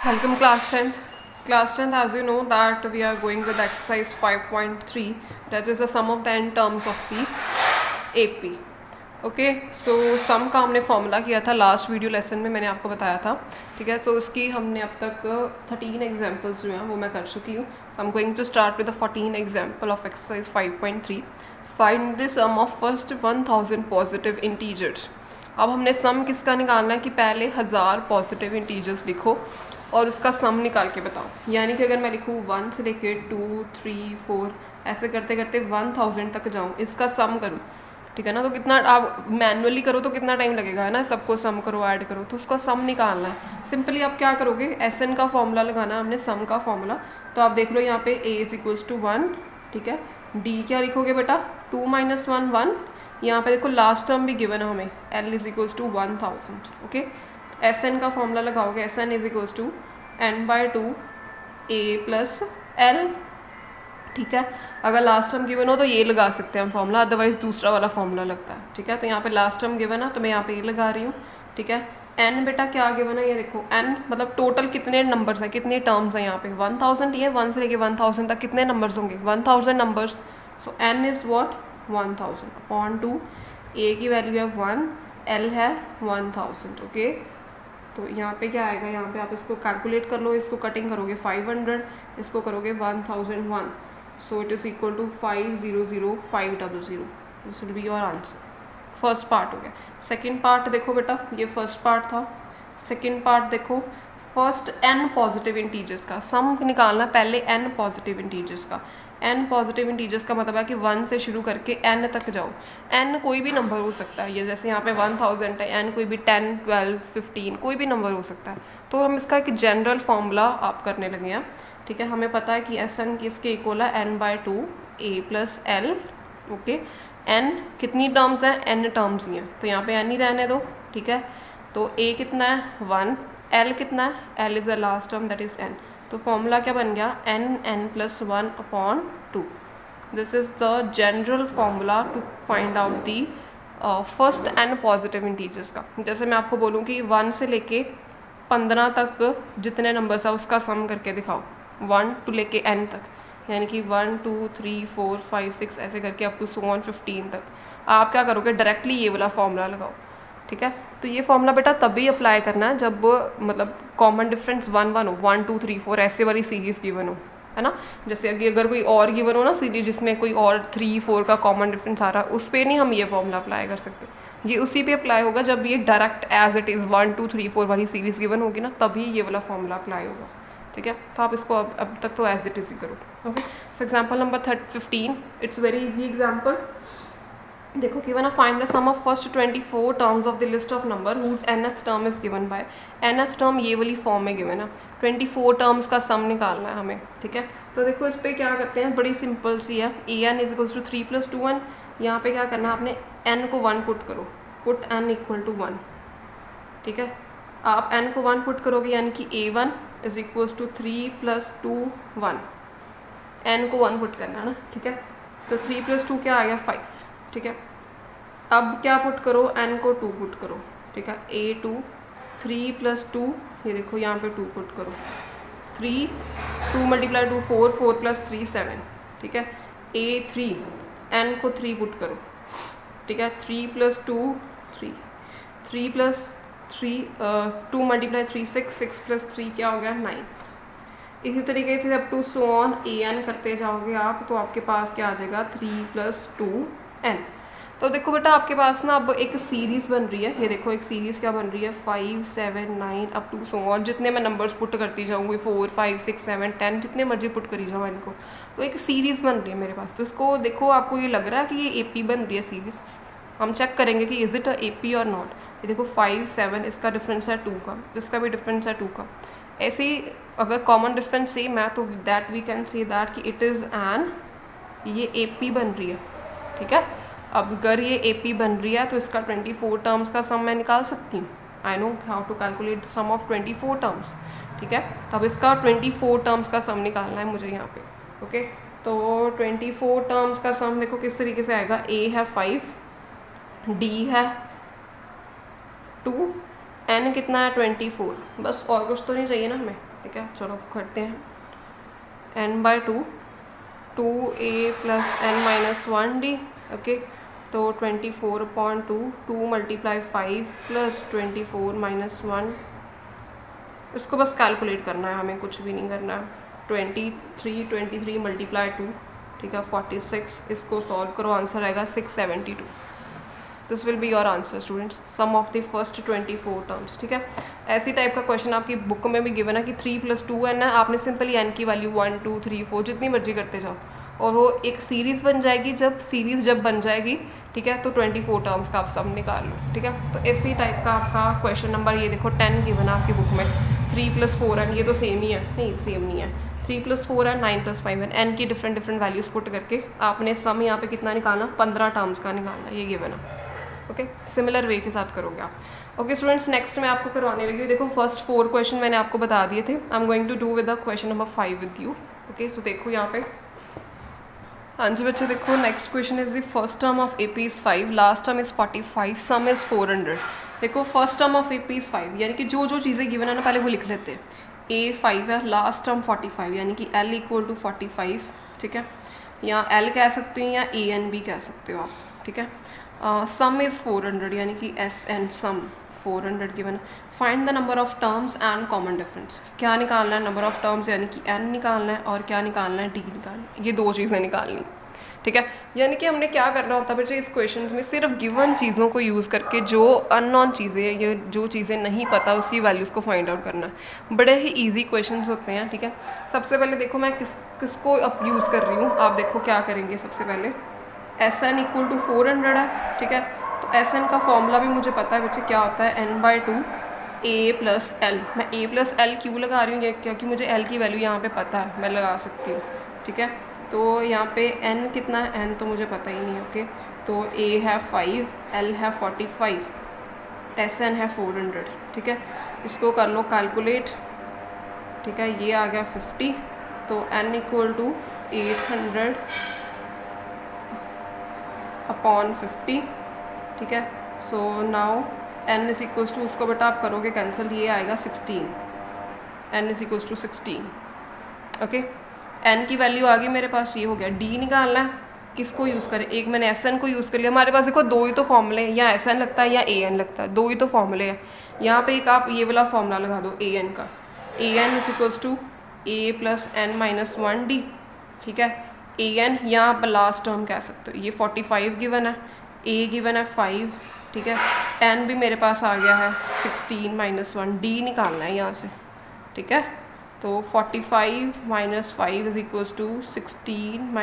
Welcome Class 10th, as you know that we are going with exercise 5.3, that is the sum of the n terms of the AP. Okay so sum का हमने formula किया था last video lesson में, मैंने आपको बताया था. ठीक है, सो उसकी हमने अब तक 13 एग्जाम्पल्स जो हैं वो मैं कर चुकी हूँ. I am going to start with the 14 example of exercise 5.3. Find the sum of first 1000 positive integers. अब हमने सम किसका निकालना है कि पहले 1000 पॉजिटिव इंटीजर्स लिखो और उसका सम निकाल के बताओ. यानी कि अगर मैं लिखूँ 1 से लेके 2, 3, 4 ऐसे करते करते 1000 तक जाऊँ, इसका सम करूँ. ठीक है ना, तो कितना आप मैनुअली करो तो कितना टाइम लगेगा, है ना. सबको सम करो, ऐड करो, तो उसका सम निकालना है. सिंपली आप क्या करोगे, एस एन का फॉर्मूला लगाना है हमने, सम का फॉर्मूला. तो आप देख लो यहाँ पे a इज इक्वल्स टू 1. ठीक है, d क्या लिखोगे बेटा, 2 - 1 1. यहाँ पे देखो लास्ट टर्म भी गिवन है हमें, l is equals to 1000. Okay, S N का फॉर्मूला लगाओगे, S N is equals to n/2 a plus l. ठीक है, अगर लास्ट टर्म गिवन हो तो ये लगा सकते हैं हम फॉर्मूला, अदरवाइज दूसरा वाला फॉर्मूला लगता है. ठीक है, तो यहाँ पे लास्ट टर्म गिवन है तो मैं यहाँ पे ये लगा रही हूँ. ठीक है, n बेटा क्या गिवन है, ये देखो n मतलब टोटल कितने नंबर्स हैं, कितने टर्म्स हैं यहाँ पे 1000 ही है. 1 से लेके 1000 तक कितने नंबर्स होंगे, 1000 numbers. So n is what 1000 upon 2. a की वैल्यू है 1, l है 1000. ओके, तो यहाँ पे क्या आएगा, यहाँ पे आप इसको कैलकुलेट कर लो, इसको कटिंग करोगे 500, इसको करोगे 1001. So it is equal to 500500. This will be your answer. First part हो गया. सेकंड पार्ट देखो बेटा, ये फर्स्ट पार्ट था. सेकंड पार्ट देखो, फर्स्ट n पॉजिटिव इंटीजर्स का सम निकालना. पहले n पॉजिटिव इंटीजर्स का. n पॉजिटिव इंटीजर्स का मतलब है कि 1 से शुरू करके n तक जाओ. n कोई भी नंबर हो सकता है, ये जैसे यहाँ पे 1000 है, n कोई भी 10, 12, 15 कोई भी नंबर हो सकता है. तो हम इसका एक जनरल फॉर्मूला आप करने लगे हैं. ठीक है, हमें पता है कि एस एन किसके इक्वल है, n/2 a plus l. Okay, n कितनी टर्म्स हैं, n टर्म्स ही हैं, तो यहाँ पे n ही रहने दो. ठीक है, तो a कितना है 1, l कितना है, l is the last term that is n. तो फॉर्मूला क्या बन गया, n plus 1 upon 2. This is the general formula to find out the first n positive integers का. जैसे मैं आपको बोलूँ कि 1 से लेके 15 तक जितने नंबर्स है उसका सम करके दिखाओ, 1 टू लेके n तक, यानी कि 1 2 3 4 5 6 ऐसे करके अप टू सो ऑन 15 तक. आप क्या करोगे, डायरेक्टली ये वाला फॉर्मूला लगाओ. ठीक है, तो ये फॉर्मूला बेटा तभी अप्लाई करना है जब मतलब कॉमन डिफरेंस 1 1 हो, 1 2 3 4 ऐसे वाली सीरीज गिवन हो, है ना. जैसे अगर कोई और गिवन हो ना सीरीज जिसमें कोई और 3 4 का कॉमन डिफरेंस आ रहा है, उस पर नहीं हम ये फॉर्मूला अप्लाई कर सकते. ये उसी पे अप्लाई होगा जब ये डायरेक्ट एज इट इज़ 1 2 3 4 वाली सीरीज गिवन होगी ना, तभी ये वाला फॉर्मूला अप्लाई होगा. ठीक है, तो आप इसको अब तक तो एज इट इज़ ही करो. Okay, so example number 15, it's very easy example. देखो गिवन है, find the sum of first 24 terms of the list of number whose nth term is given by. nth term ये वाली form में given है, 24 terms का sum निकालना है हमें. ठीक है, तो देखो इस पर क्या करते हैं, बड़ी सिंपल सी है. an is equals to 3 + 2n. यहाँ पे क्या करना है आपने, n को 1 पुट करो, पुट n इक्वल टू 1. ठीक है, आप n को 1 पुट करोगे यानी कि a1 is equals to 3 + 2 1. n को 1 पुट करना है ना. ठीक है, तो 3 + 2 क्या आ गया 5. ठीक है, अब क्या पुट करो, n को 2 पुट करो. ठीक है, a2 3 + 2, ये देखो यहाँ पे 2 पुट करो. 3 2 × 2 4 4 + 3 7. ठीक है, a3 n को 3 पुट करो. ठीक है, 3 + 2 3 3 + 3 2 × 3 6 6 + 3 क्या हो गया 9. इसी तरीके से up to so on an करते जाओगे आप, तो आपके पास क्या आ जाएगा 3 + 2n. तो देखो बेटा आपके पास ना अब एक सीरीज़ बन रही है. ये देखो एक सीरीज़ क्या बन रही है, 5 7 9 अप टू सो ऑन. जितने मैं नंबर्स पुट करती जाऊँगी 4 5 6 7 10 जितने मर्जी पुट करी जाओ इनको, तो एक सीरीज़ बन रही है मेरे पास. तो इसको देखो, आपको ये लग रहा है कि ये AP बन रही है सीरीज़. हम चेक करेंगे कि इज़ इट अ AP और नॉट. ये देखो 5 7 इसका डिफरेंस है 2 का, इसका भी डिफरेंस है 2 का. ऐसे ही अगर कॉमन डिफरेंस सेम है तो that we can say that कि इट इज़ एन, ये AP बन रही है. ठीक है, अब अगर ये AP बन रही है तो इसका 24 टर्म्स का सम मैं निकाल सकती हूँ. I know how to calculate the sum of 24 terms. ठीक है, तब इसका 24 टर्म्स का सम निकालना है मुझे यहाँ पे. ओके, तो 24 टर्म्स का सम देखो किस तरीके से आएगा. a है 5, d है 2, n कितना है 24, बस और कुछ तो नहीं चाहिए ना हमें, ठीक है। चलो करते हैं n/2 2a + n-1d, ओके। तो 24/2 2 × 5 + 24 - 1, इसको बस कैलकुलेट करना है, हमें कुछ भी नहीं करना है। 23 × 2, ठीक है 46, इसको सॉल्व करो, आंसर आएगा 672। This will be your answer students, sum of the first 24 terms, ठीक है। ऐसी टाइप का क्वेश्चन आपकी बुक में भी गिवन है कि 3 + 2n है, आपने सिंपली n की वैल्यू 1 2 3 4 जितनी मर्जी करते जाओ और वो एक सीरीज़ बन जाएगी। जब सीरीज़ बन जाएगी, ठीक है, तो 24 टर्म्स का आप सब निकाल लो, ठीक है। तो इसी टाइप का आपका क्वेश्चन नंबर ये देखो 10 गिवन है आपकी बुक में। 3 + 4n, ये तो सेम ही है, नहीं सेम नहीं है, 3 + 4 है, 9 + 5 है, n की डिफरेंट वाल्यूज़ पुट करके आपने सम यहाँ पे कितना निकालना, 15 टर्म्स का निकालना, ये गिवन है, ओके। सिमिलर वे के साथ करोगे आप। ओके स्टूडेंट्स, नेक्स्ट मैं आपको करवाने लगी हूँ। देखो फर्स्ट 4 क्वेश्चन मैंने आपको बता दिए थे। I am going to do with the question number 5 with you, okay. So देखो यहाँ पे, हाँ जी बच्चे देखो, next question is the first term of AP is 5, last term is 45, sum is 400। देखो first term of AP is 5, यानी कि जो चीज़ें गिवन है ना पहले वो लिख लेते हैं। A 5 है, लास्ट टर्म 45, यानी कि L = 45, ठीक है। या L कह सकते हैं या AN भी कह सकते हो आप, ठीक है। सम इज़ 400, यानी कि SN sum 400 given. Find the number of terms and common difference. क्या निकालना है, नंबर ऑफ टर्म्स यानी कि n निकालना है, और क्या निकालना है, d निकालना है, ये 2 चीज़ें निकालनी, ठीक है। यानी कि हमने क्या करना होता है बच्चे इस क्वेश्चन में, सिर्फ गिवन चीज़ों को यूज़ करके जो अननोन चीज़ें हैं, ये जो चीज़ें नहीं पता उसकी वैल्यूज़ को फाइंड आउट करना है। बड़े ही ईजी क्वेश्चन होते हैं, ठीक है। सबसे पहले देखो मैं किसको अब यूज़ कर रही हूँ, आप देखो क्या करेंगे। सबसे पहले SN = 400 है, ठीक है। तो SN का फॉर्मूला भी मुझे पता है बच्चे, क्या होता है, n/2 A + L। मैं A + L क्यों लगा रही हूँ, क्योंकि मुझे L की वैल्यू यहाँ पे पता है, मैं लगा सकती हूँ, ठीक है। तो यहाँ पे n कितना है, n तो मुझे पता ही नहीं है, ओके। तो A है 5, L है 45, SN है 400, ठीक है। इसको कर लो कैलकुलेट, ठीक है। ये आ गया 50, तो n = 800 / 50, ठीक है। सो नाउ n = उसको बेटा आप करोगे कैंसिल, ये आएगा 16, n = 16, ओके। n की वैल्यू आ गई मेरे पास, ये हो गया। d निकालना है, किसको यूज़ करें, एक मैंने SN को यूज़ कर लिया। हमारे पास देखो 2 ही तो फॉर्मूले हैं, या SN लगता है या AN लगता है, 2 ही तो फॉर्मूले हैं। यहाँ पे एक आप ये वाला फॉर्मूला लगा दो AN का, AN = A + n-1d, ठीक है। AN यहाँ आप लास्ट टर्म कह सकते हो, ये 45 गिवन है, A गिवन है 5, ठीक है। n भी मेरे पास आ गया है 16 - 1, d निकालना है यहाँ से, ठीक है। तो 45 - 5 = 16 -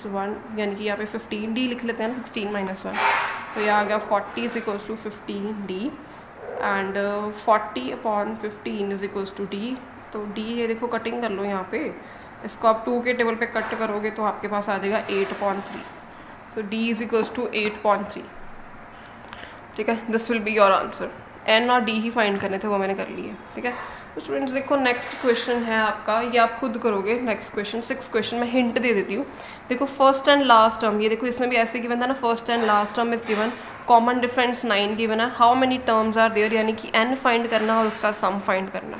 1, यानी कि यहाँ पे 15d लिख लेते हैं ना, 16 - 1, तो ये आ गया 40 = 15d, एंड 40/15 = d। तो d ये देखो कटिंग कर लो यहाँ पे, इसको आप 2 के टेबल पे कट करोगे तो आपके पास आ जाएगा 8/3, तो d = 8/3, ठीक है। This will be your answer. n और d ही फाइंड करने थे, वो मैंने कर लिए, ठीक है। तो स्टूडेंट्स देखो नेक्स्ट क्वेश्चन है आपका, ये आप खुद करोगे। नेक्स्ट क्वेश्चन 6 क्वेश्चन मैं हिंट दे देती हूँ। देखो फर्स्ट एंड लास्ट टर्म, ये देखो इसमें भी ऐसे गिवन था ना, first and last term is given, common difference 9 given है, how many terms are there, यानी कि n फाइंड करना और उसका सम फाइंड करना,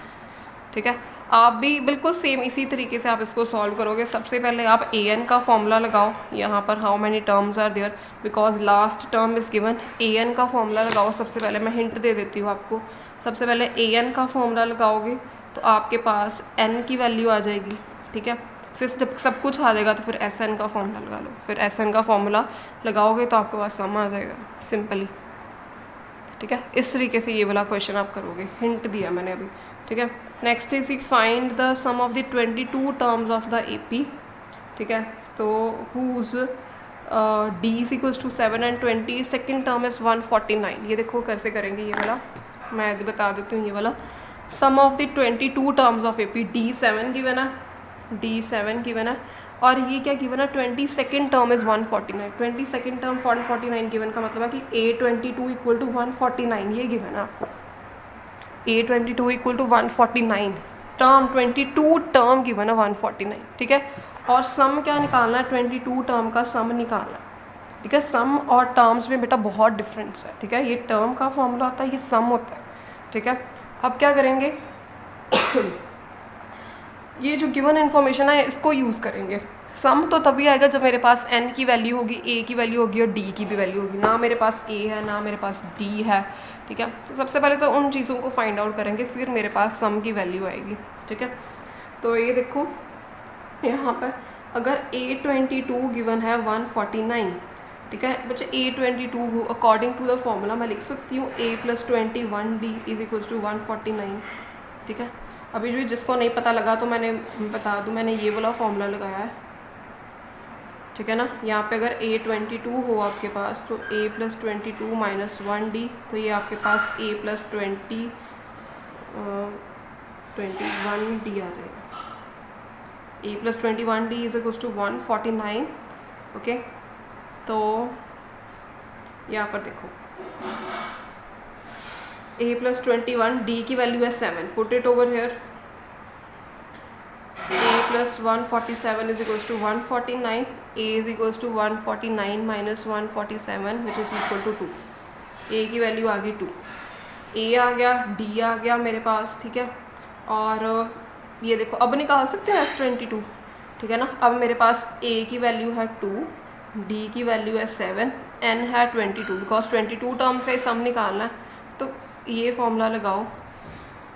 ठीक है। आप भी बिल्कुल सेम इसी तरीके से आप इसको सॉल्व करोगे। सबसे पहले आप AN का फॉर्मूला लगाओ यहाँ पर, how many terms are there, because last term is given. AN का फॉर्मूला लगाओ, सबसे पहले मैं हिंट दे देती हूँ आपको। सबसे पहले AN का फॉर्मूला लगाओगे तो आपके पास n की वैल्यू आ जाएगी, ठीक है। फिर जब सब कुछ आ जाएगा तो फिर SN का फॉर्मूला लगा लो, फिर SN का फॉर्मूला लगाओगे तो आपके पास सम आ जाएगा, सिंपली, ठीक है। इस तरीके से ये वाला क्वेश्चन आप करोगे, हिंट दिया मैंने अभी, ठीक है। Next is find the sum of the 22 terms of the AP, ठीक है। तो whose D = 7 and 20, second term is 149। ये देखो कैसे करेंगे, ये वाला मैं बता देती हूँ। ये वाला sum of the 22 terms of AP, D7 given है, D7 गिवन है, और ये क्या गिवन है, 22nd term is 149, 22nd term 149 given का मतलब है कि A22 = 149, ये गिवन है आपको। A22 = 149, टर्म 22 टर्म गिवन है 149, ठीक है। और सम क्या निकालना है, 22 टर्म का सम निकालना है, ठीक है। सम और टर्म्स में बेटा बहुत डिफरेंस है, ठीक है। ये टर्म का फॉर्मूला होता है, ये सम होता है। ठीक है, अब क्या करेंगे ये जो गिवन इन्फॉर्मेशन है इसको यूज़ करेंगे। सम तो तभी आएगा जब मेरे पास n की वैल्यू होगी, a की वैल्यू होगी और d की भी वैल्यू होगी। ना मेरे पास a है ना मेरे पास d है, ठीक है। तो सबसे पहले तो उन चीज़ों को फाइंड आउट करेंगे, फिर मेरे पास सम की वैल्यू आएगी, ठीक है। तो ये देखो यहाँ पर अगर A22 गिवन है 149, ठीक है बच्चे। A22 according to the formula मैं लिख सकती हूँ A+21D इज इक्वल टू 149, ठीक है। अभी भी जिसको नहीं पता लगा तो मैंने बता दूँ, मैंने ये वाला फॉर्मूला लगाया है, ठीक है ना। यहाँ पे अगर A22 हो आपके पास तो A+22 माइनस 1D, तो ये आपके पास A+21D आ जाएगा। A+21D is equal to 149, okay. तो यहाँ पर देखो A+21D की वैल्यू है 7, put it over here. A+147 is equals to 149, A is equals to 149 minus 147 which is equal to 2। A की वैल्यू आ गई 2, A आ गया, D आ गया मेरे पास, ठीक है। और ये देखो अब निकाल सकते हैं S22, ठीक है ना। अब मेरे पास A की वैल्यू है 2, D की वैल्यू है 7, N है 22, बिकॉज 22 टर्म्स का सम निकालना है। तो ये फॉर्मूला लगाओ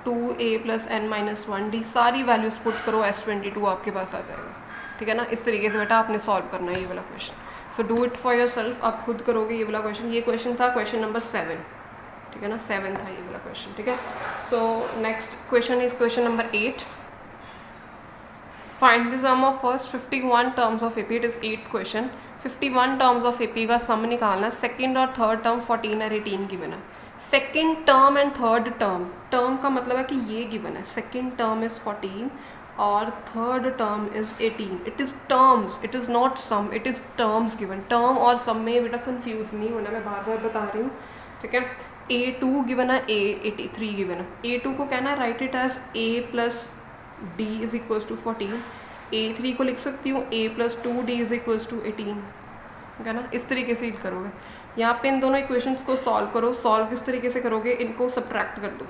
2A + n-1D, सारी वैल्यूज पुट करो, S22 आपके पास आ जाएगा, ठीक है ना। इस तरीके से बेटा आपने सॉल्व करना है ये वाला question. So do it for your self, आप खुद करोगे ये वाला क्वेश्चन। ये क्वेश्चन था क्वेश्चन नंबर 7, ठीक है ना, 7 था ये वाला क्वेश्चन, ठीक है। So next question is question number 8। Find the sum of first 51 terms of AP। It is 8th question. 51 terms of AP का सम निकालना। सेकेंड और थर्ड टर्म 14 और 18 गिवन है। Second term and third term, term का मतलब है कि ये गिवन है, सेकेंड टर्म इज 14 और third term is 18। It is terms, it is not sum, it is terms given. Term और सम में बेटा कंफ्यूज नहीं होना, मैं बार बार बता रही हूँ, ठीक है। A2 गिवन है, A83 गिवन है। A2 को कहना है write it as A+D is equals to 14। A3 को लिख सकती हूँ A+2D इज इक्वल्स टू 18, ठीक है ना। इस तरीके से करोगे। यहाँ पे इन दोनों इक्वेशंस को सॉल्व करो। सॉल्व किस तरीके से करोगे, इनको सब्ट्रैक्ट कर दो,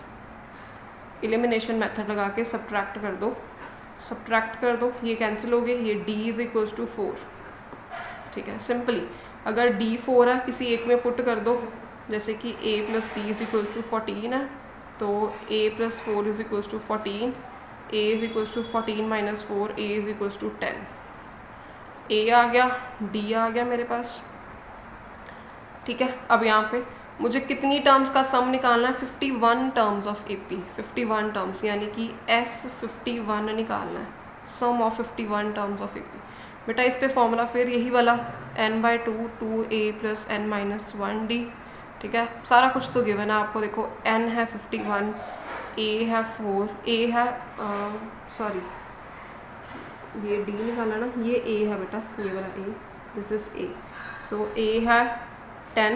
एलिमिनेशन मेथड लगा के सब्ट्रैक्ट कर दो, सब्ट्रैक्ट कर दो, ये कैंसिल हो गए, ये D इज इक्वल्स टू 4, ठीक है। सिंपली अगर D 4 है किसी एक में पुट कर दो, जैसे कि A+D इज इक्वल्स टू 14 है, तो A+4 is equals to 14, A is equals to 14 minus 4, A is equals to 10। A आ गया, D आ गया मेरे पास, ठीक है। अब यहाँ पे मुझे कितनी टर्म्स का सम निकालना है, 51 टर्म्स ऑफ AP, 51 टर्म्स, यानी कि S51 निकालना है, sum of 51 terms of AP। बेटा इस पे फॉर्मूला फिर यही वाला n/2 2A + n-1D, ठीक है। सारा कुछ तो गिवन है आपको, देखो n है 51, A है 4, A है सॉरी ये D निकाला ना, ये A है बेटा, ये वाला A, this is A। So A है 10,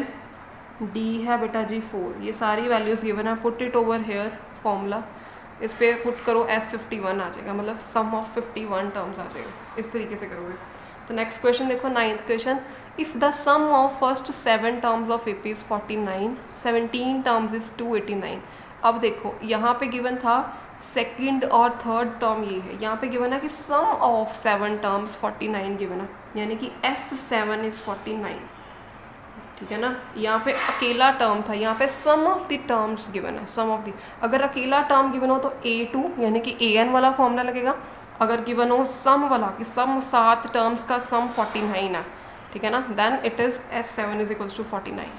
D है बेटा जी 4, ये सारी वैल्यूज़ गिवन है। Put it over here formula, इस पे पुट करो, S51 आ जाएगा, मतलब सम ऑफ 51 टर्म्स आ जाएगा। इस तरीके से करोगे। तो नेक्स्ट क्वेश्चन देखो, 9th question. If the sum of first 7 terms of AP is 49, 17 terms is 289। अब देखो यहाँ पे गिवन था सेकंड और थर्ड टर्म, ये है यहाँ पे गिवन है कि सम ऑफ 7 टर्म्स 49 गिवन है, यानी कि S7 इज़ 49, ठीक है ना। यहाँ पे अकेला टर्म था, यहाँ पे सम ऑफ द टर्म्स गिवन है, सम ऑफ द। अगर अकेला टर्म गिवन हो तो A2 यानी कि AN वाला फॉर्मूला लगेगा। अगर गिवन हो सम वाला कि सम 7 टर्म्स का सम 49 है, ठीक है ना, then it is S7 is equals to 49,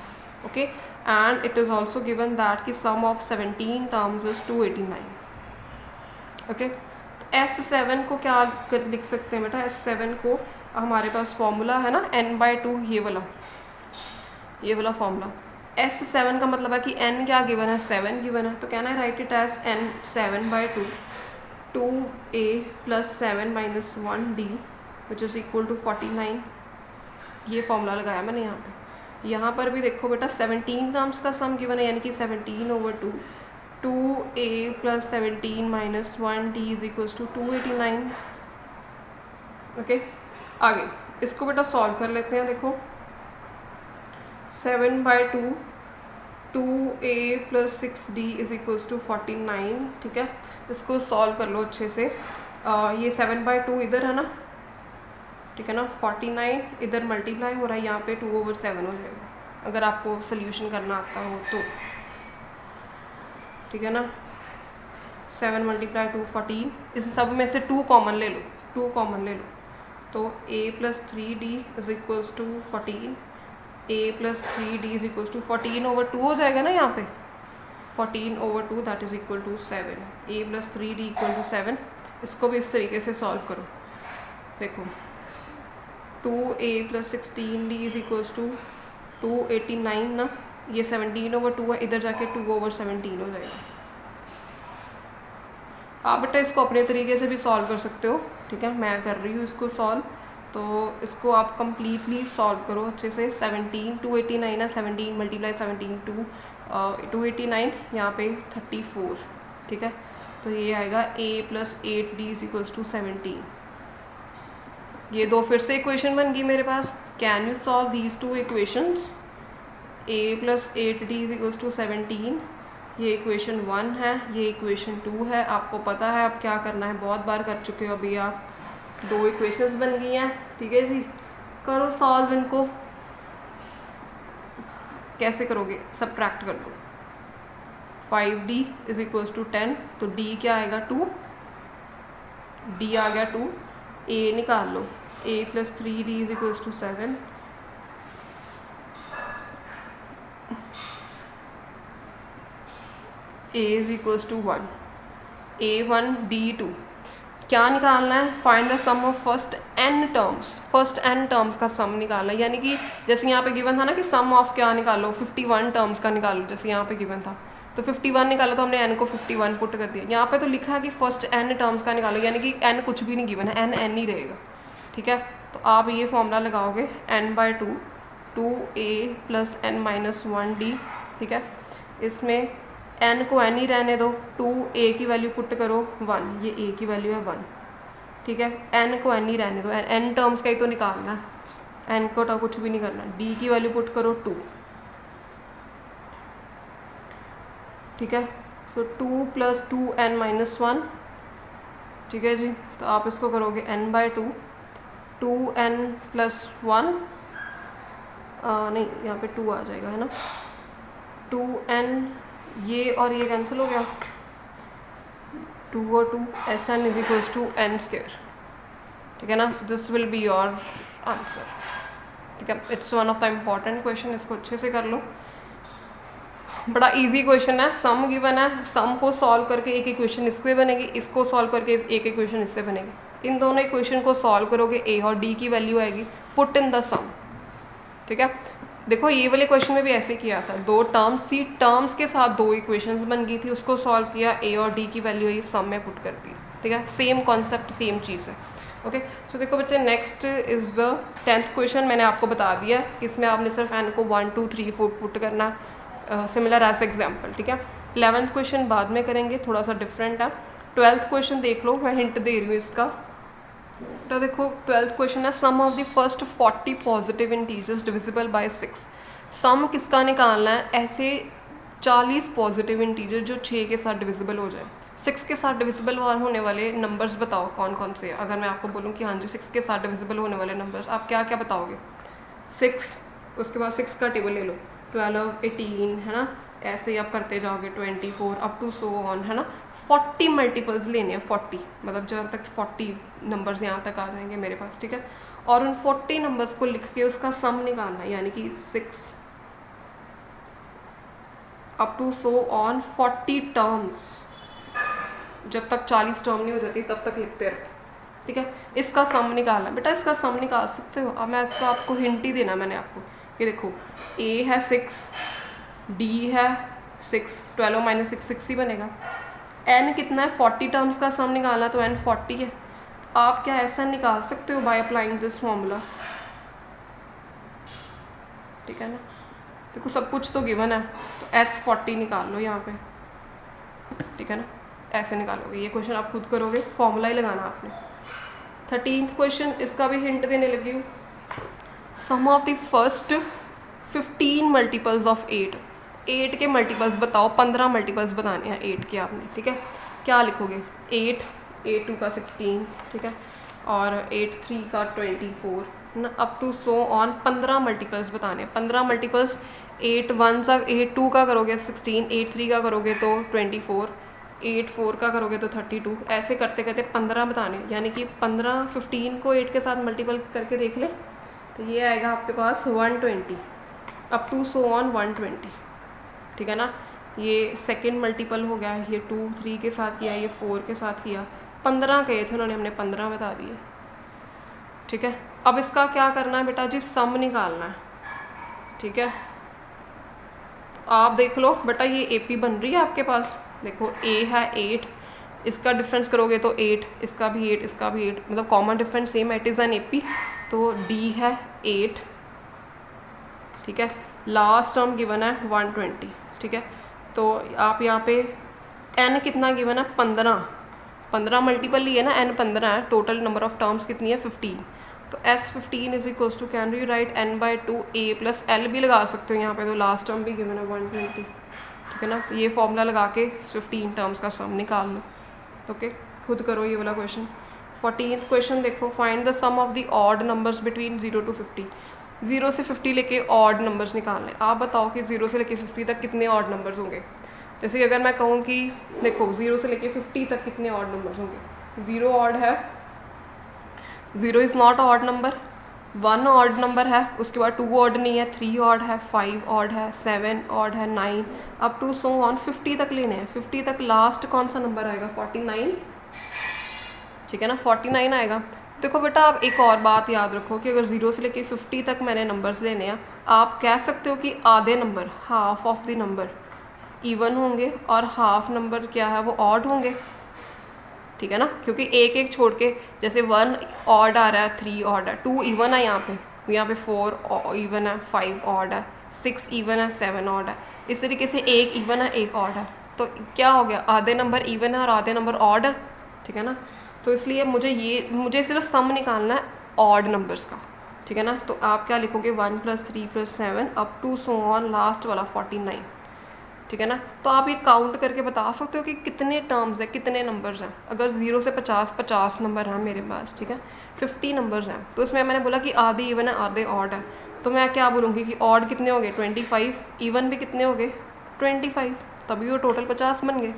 okay. And it is also given that कि sum of 17 terms is 289, okay. S7 को क्या लिख सकते हैं बेटा, S7 को हमारे पास फॉर्मूला है ना n/2, ये वाला फॉर्मूला। S7 का मतलब है कि n क्या गिवन है, 7 गिवन है, तो कहना है write it as n 7/2 2A + 7 - 1D which is equal to 49। ये फॉर्मूला लगाया मैंने यहाँ पे। यहाँ पर भी देखो बेटा 17 टर्म्स का सम गिवन है, यानी कि 17/2 2A + 17 - 1D is equals to 289, okay. आगे इसको बेटा सॉल्व कर लेते हैं। देखो 7/2 2a + 6d is equals to 49। ठीक है, इसको सॉल्व कर लो अच्छे से। ये 7/2 इधर है ना, ठीक है ना, 49 इधर मल्टीप्लाई हो रहा है, यहाँ पे 2/7 हो जाएगा अगर आपको सोल्यूशन करना आता हो तो। ठीक है ना, 7 × 2 14, इस सब में से 2 कॉमन ले लो, 2 कॉमन ले लो, तो a + 3d is equals to 14, a + 3d is equals to 14/2 हो जाएगा ना यहाँ पे, 14/2 that is equal to 7, a + 3d equal to 7। इसको भी इस तरीके से सॉल्व करो। देखो 2a + 16d is equals to 289 ना, ये 17/2 है, इधर जाके 2/17 हो जाएगा। आप बेटा इसको अपने तरीके से भी सॉल्व कर सकते हो। ठीक है, मैं कर रही हूँ इसको सॉल्व, तो इसको आप कम्प्लीटली सॉल्व करो अच्छे से। 289 है, 17 × 17 289, यहाँ पे 34। ठीक है, तो ये आएगा a + 8d is equals to 17। ये दो फिर से इक्वेशन बन गई मेरे पास। Can you solve these 2 equations? a + 8d is equals to 17, ये इक्वेशन 1 है, ये इक्वेशन 2 है। आपको पता है अब क्या करना है, बहुत बार कर चुके हो अभी आप। 2 इक्वेशंस बन गई हैं। ठीक है जी, करो सॉल्व इनको। कैसे करोगे? सब्ट्रैक्ट कर दो। 5d इज इक्वल्स टू 10, तो d क्या आएगा 2, d आ गया 2, a निकाल लो, a + 3d is equals to 7, a is equals to 1, a1 d2। क्या निकालना है? Find the sum of first n terms. First n terms का सम निकालना है, यानी कि जैसे यहाँ पे गिवन था ना कि सम ऑफ क्या निकालो, 51 टर्म्स का निकालो, जैसे यहाँ पे गिवन था तो 51 निकाला, तो हमने n को 51 पुट कर दिया। यहाँ पे तो लिखा है कि फर्स्ट n टर्म्स का निकालो, यानी कि n कुछ भी नहीं गिवन है, n ही रहेगा। ठीक है, तो आप ये फॉर्मूला लगाओगे n/2 2a + n - 1d। ठीक है, इसमें n को n ही रहने दो, 2a की वैल्यू पुट करो 1, ये a की वैल्यू है 1। ठीक है, n को n ही रहने दो, n टर्म्स का ही तो निकालना है, n को तो कुछ भी नहीं करना। d की वैल्यू पुट करो 2। ठीक है, तो 2 + 2n - 1। ठीक है जी, तो आप इसको करोगे n/2 2n + 1, नहीं यहाँ पे 2 आ जाएगा है ना, 2n, ये और ये कैंसिल हो गया, 2 और 2 Sn is equals to n²। ठीक है ना, this will be your answer. ठीक है, it's one of the important question, इसको अच्छे से कर लो। बड़ा इजी क्वेश्चन है, सम गिवन है, सम को सॉल्व करके एक इक्वेशन इससे बनेगी, इसको सॉल्व करके एक इक्वेशन इससे बनेगी। इन दोनों इक्वेशन को सॉल्व करोगे, a और d की वैल्यू आएगी, पुट इन द सम। ठीक है, देखो ये वाले क्वेश्चन में भी ऐसे किया था, 2 टर्म्स थी, टर्म्स के साथ 2 इक्वेशंस बन गई थी, उसको सॉल्व किया, a और d की वैल्यू ये सम में पुट कर दी। ठीक है, सेम कॉन्सेप्ट, सेम चीज़ है। ओके, सो देखो बच्चे, next is the 10th question. मैंने आपको बता दिया, इसमें आपने सिर्फ n को 1 2 3 4 पुट करना, सिमिलर एज एग्जाम्पल। ठीक है, 11th क्वेश्चन बाद में करेंगे, थोड़ा सा डिफरेंट है। 12th क्वेश्चन देख लो, मैं हिंट दे रही हूँ इसका। तो देखो 12th क्वेश्चन है, sum of the first 40 positive integers divisible by 6। Sum किसका निकालना है? ऐसे 40 पॉजिटिव इंटीजर जो 6 के साथ डिविजिबल हो जाए। 6 के साथ डिविजिबल होने वाले नंबर्स बताओ कौन कौन से। अगर मैं आपको बोलूँ कि हाँ जी 6 के साथ डिविजिबल होने वाले नंबर्स, आप क्या क्या बताओगे? 6, उसके बाद 6 का टेबल ले लो, 12 18 है ना, ऐसे ही आप करते जाओगे 24 अप टू सो ऑन है ना। 40 मल्टीपल्स लेने हैं, 40 मतलब जब तक 40 नंबर्स यहाँ तक आ जाएंगे मेरे पास। ठीक है, और उन 40 नंबर्स को लिख के उसका सम निकालना है, यानी कि 6 up to so on 40 terms, जब तक 40 टर्म नहीं हो जाती तब तक लिखते रहो। ठीक है, इसका सम निकालना बेटा, इसका सम निकाल सकते हो। अब मैं इसका आपको हिंट ही देना, मैंने आपको ये देखो, a है 6, d है 6, 12 - 6 6 ही बनेगा। n कितना है? 40 टर्म्स का सम निकालना, तो n 40 है। आप क्या ऐसा निकाल सकते हो बाय अप्लाइंग दिस फॉर्मूला? ठीक है ना, देखो सब कुछ तो गिवन है, तो s 40 निकाल लो यहाँ पे। ठीक है ना, ऐसे निकालोगे। ये क्वेश्चन आप खुद करोगे, फॉर्मूला ही लगाना आपने। 13th क्वेश्चन, इसका भी हिंट देने लगी हूँ। Sum of the first 15 multiples of 8। 8 के मल्टीपल्स बताओ, 15 मल्टीपल्स बताने हैं 8 के आपने, ठीक है। क्या लिखोगे? 8, 8 2 का 16, ठीक है, और 8 3 का 24 ना, up to so on 15 multiples बताने हैं। 15 मल्टीपल्स 8 1 सा 8 2 का करोगे 16, 8 3 का करोगे तो 24, 8 4 का करोगे तो 32, ऐसे करते करते 15 बताने, यानी कि 15 15 को 8 के साथ मल्टीपल करके देख ले, तो ये आएगा आपके पास 120, अप टू सो ऑन 120, ठीक है ना। ये सेकंड मल्टीपल हो गया, ये 2 3 के साथ किया, ये 4 के साथ किया, 15 कहे थे उन्होंने, हमने 15 बता दिए, ठीक है। अब इसका क्या करना है बेटा जी? सम निकालना है, ठीक है। तो आप देख लो बेटा, ये एपी बन रही है आपके पास, देखो ए है 8, इसका डिफरेंस करोगे तो 8, इसका भी 8, इसका भी 8, मतलब common difference same, it is an AP. तो डी है 8, ठीक है। लास्ट टर्म गिवन है 120, ठीक है। तो आप यहाँ पे एन कितना गिवन है? 15, 15 मल्टीपल ही है ना, एन 15 है, टोटल नंबर ऑफ टर्म्स कितनी है? 15। तो S15 is equal to, can you write n/2 a plus l भी लगा सकते हो यहाँ पे, तो लास्ट टर्म भी गिवन है 120, ठीक है ना। ये फॉर्मूला लगा के 15 टर्म्स का सम निकाल लो, ओके। खुद करो ये वाला क्वेश्चन। 14th क्वेश्चन देखो, find the sum of the odd numbers between 0 to 50। 0 से 50 लेके ऑड नंबर्स निकालने। आप बताओ कि 0 से लेके 50 तक कितने ऑड नंबर्स होंगे। जैसे कि अगर मैं कहूँ कि देखो 0 से लेके 50 तक कितने ऑड नंबर्स होंगे। 0 ऑड है, 0 is not odd number, 1 odd number है, उसके बाद 2 ऑड नहीं है, 3 ऑड है, 5 ऑड है, 7 ऑड है, 9 अप टू सो ऑन 50 तक लेने हैं। 50 तक लास्ट कौन सा नंबर आएगा? 49, ठीक है ना, 49 आएगा। देखो बेटा, आप एक और बात याद रखो कि अगर 0 से लेके 50 तक मैंने नंबर्स लेने हैं, आप कह सकते हो कि आधे number, half of the number even होंगे और हाफ नंबर क्या है वो ऑड होंगे, ठीक है ना, क्योंकि एक एक छोड़ के, जैसे 1 ऑड आ रहा है, 3 ऑड है, 2 इवन है, यहाँ पे 4 इवन है, 5 ऑड है, 6 इवन है, 7 ऑड है, इस तरीके से एक इवन है, एक ऑड है। तो क्या हो गया? आधे नंबर इवन है और आधे नंबर ऑड है, ठीक है ना। तो इसलिए मुझे सिर्फ सम निकालना है ऑड नंबर्स का, ठीक है ना। तो आप क्या लिखोगे? 1 + 3 + 7 up to so on last वाला 49, ठीक है ना। तो आप ये काउंट करके बता सकते हो कि कितने टर्म्स हैं, कितने नंबर्स हैं। अगर 0 से 50 नंबर हैं मेरे पास, ठीक है, 50 नंबर्स हैं, तो उसमें मैंने बोला कि आधे इवन है, आधे ऑड है, तो मैं क्या बोलूँगी कि ऑड कितने हो गए? 25, इवन भी कितने हो गए? 25, तभी वो टोटल 50 बन गए,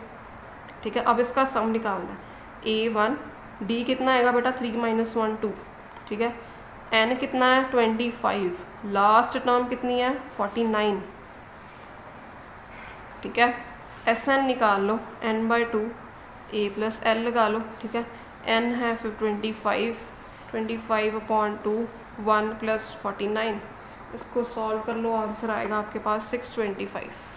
ठीक है। अब इसका सम निकालना है। A1, D कितना आएगा बेटा? 3 - 1 2, ठीक है। N कितना है? 25, लास्ट टर्म कितनी है? 49, ठीक है। SN निकाल लो, n/2 A + L लगा लो, ठीक है। N है फिर 25, 25/2 1 + 49, इसको सॉल्व कर लो, आंसर आएगा आपके पास 625।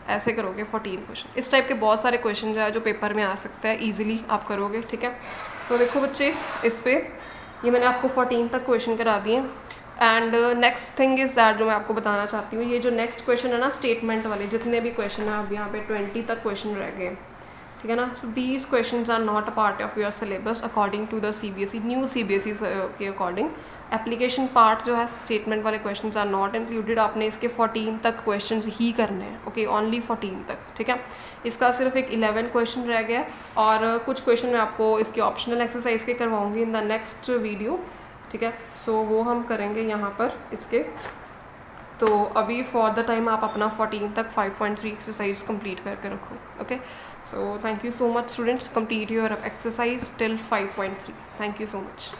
ऐसे करोगे 14 क्वेश्चन। इस टाइप के बहुत सारे क्वेश्चन जो है जो पेपर में आ सकता है, इजीली आप करोगे, ठीक है। तो देखो बच्चे, इस पे ये मैंने आपको 14 तक क्वेश्चन करा दिए। And next thing is that, जो मैं आपको बताना चाहती हूँ, ये जो नेक्स्ट क्वेश्चन है ना, स्टेटमेंट वाले जितने भी क्वेश्चन हैं, अब यहाँ पे 20 तक क्वेश्चन रह गए, ठीक है ना। So these questions are not a part of your syllabus according to the CBSE, new CBSE के अकॉर्डिंग। एप्लीकेशन पार्ट जो है, स्टेटमेंट वाले क्वेश्चंस आर नॉट इंक्लूडेड। आपने इसके 14 तक क्वेश्चंस ही करने हैं, ओके, ओनली 14 तक, ठीक है। इसका सिर्फ एक 11 क्वेश्चन रह गया, और कुछ क्वेश्चन मैं आपको इसके ऑप्शनल एक्सरसाइज के करवाऊँगी इन द नेक्स्ट वीडियो, ठीक है। सो वो हम करेंगे यहाँ पर इसके। तो अभी फॉर द टाइम आप अपना 14 तक 5.3 एक्सरसाइज कंप्लीट करके रखो, okay. So thank you so much students, complete your exercise till 5.3। Thank you so much.